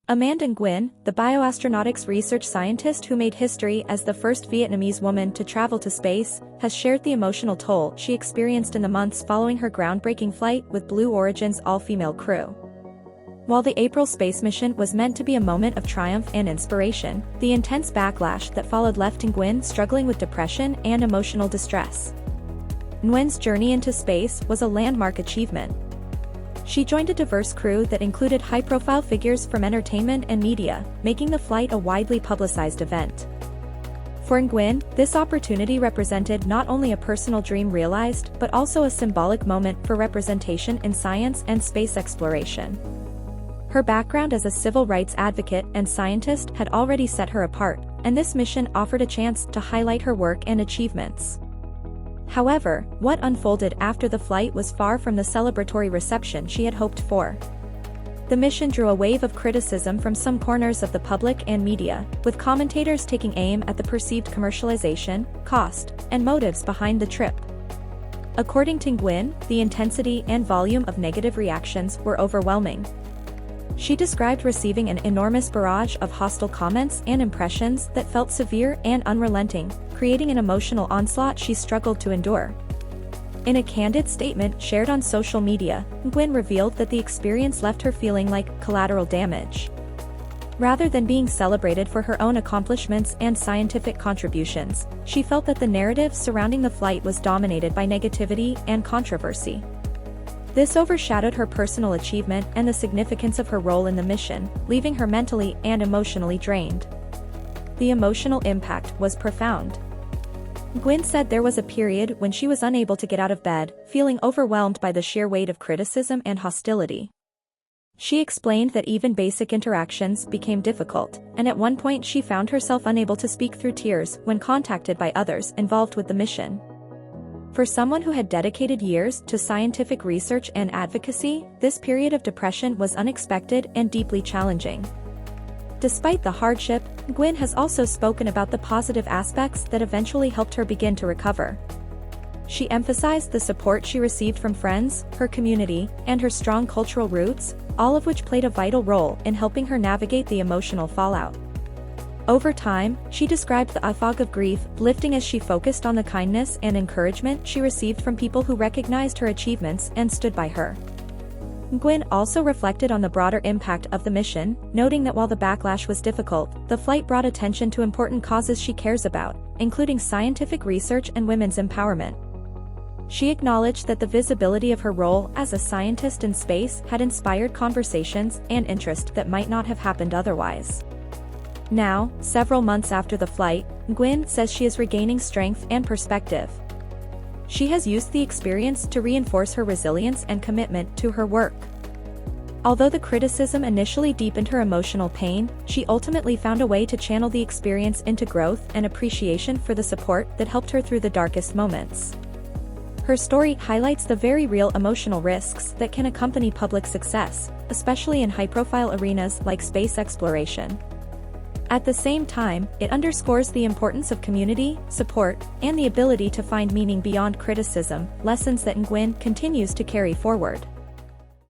Amanda Nguyen, the bioastronautics research scientist who made history as the first Vietnamese woman to travel to space, has shared the emotional toll she experienced in the months following her groundbreaking flight with Blue Origin's all-female crew. While the April space mission was meant to be a moment of triumph and inspiration, the intense backlash that followed left Nguyen struggling with depression and emotional distress. Nguyen's journey into space was a landmark achievement. She joined a diverse crew that included high-profile figures from entertainment and media, making the flight a widely publicized event. For Nguyen, this opportunity represented not only a personal dream realized but also a symbolic moment for representation in science and space exploration. Her background as a civil rights advocate and scientist had already set her apart, and this mission offered a chance to highlight her work and achievements. However, what unfolded after the flight was far from the celebratory reception she had hoped for. The mission drew a wave of criticism from some corners of the public and media, with commentators taking aim at the perceived commercialization, cost, and motives behind the trip. According to Nguyen, the intensity and volume of negative reactions were overwhelming. She described receiving an enormous barrage of hostile comments and impressions that felt severe and unrelenting, creating an emotional onslaught she struggled to endure. In a candid statement shared on social media, Nguyen revealed that the experience left her feeling like collateral damage. Rather than being celebrated for her own accomplishments and scientific contributions, she felt that the narrative surrounding the flight was dominated by negativity and controversy. This overshadowed her personal achievement and the significance of her role in the mission, leaving her mentally and emotionally drained. The emotional impact was profound. Nguyen said there was a period when she was unable to get out of bed, feeling overwhelmed by the sheer weight of criticism and hostility. She explained that even basic interactions became difficult, and at one point she found herself unable to speak through tears when contacted by others involved with the mission. For someone who had dedicated years to scientific research and advocacy, this period of depression was unexpected and deeply challenging. Despite the hardship, Nguyen has also spoken about the positive aspects that eventually helped her begin to recover. She emphasized the support she received from friends, her community, and her strong cultural roots, all of which played a vital role in helping her navigate the emotional fallout. Over time, she described the fog of grief lifting as she focused on the kindness and encouragement she received from people who recognized her achievements and stood by her. Nguyen also reflected on the broader impact of the mission, noting that while the backlash was difficult, the flight brought attention to important causes she cares about, including scientific research and women's empowerment. She acknowledged that the visibility of her role as a scientist in space had inspired conversations and interest that might not have happened otherwise. Now, several months after the flight, Nguyen says she is regaining strength and perspective. She has used the experience to reinforce her resilience and commitment to her work. Although the criticism initially deepened her emotional pain, she ultimately found a way to channel the experience into growth and appreciation for the support that helped her through the darkest moments. Her story highlights the very real emotional risks that can accompany public success, especially in high-profile arenas like space exploration. At the same time, it underscores the importance of community, support, and the ability to find meaning beyond criticism, lessons that Nguyen continues to carry forward.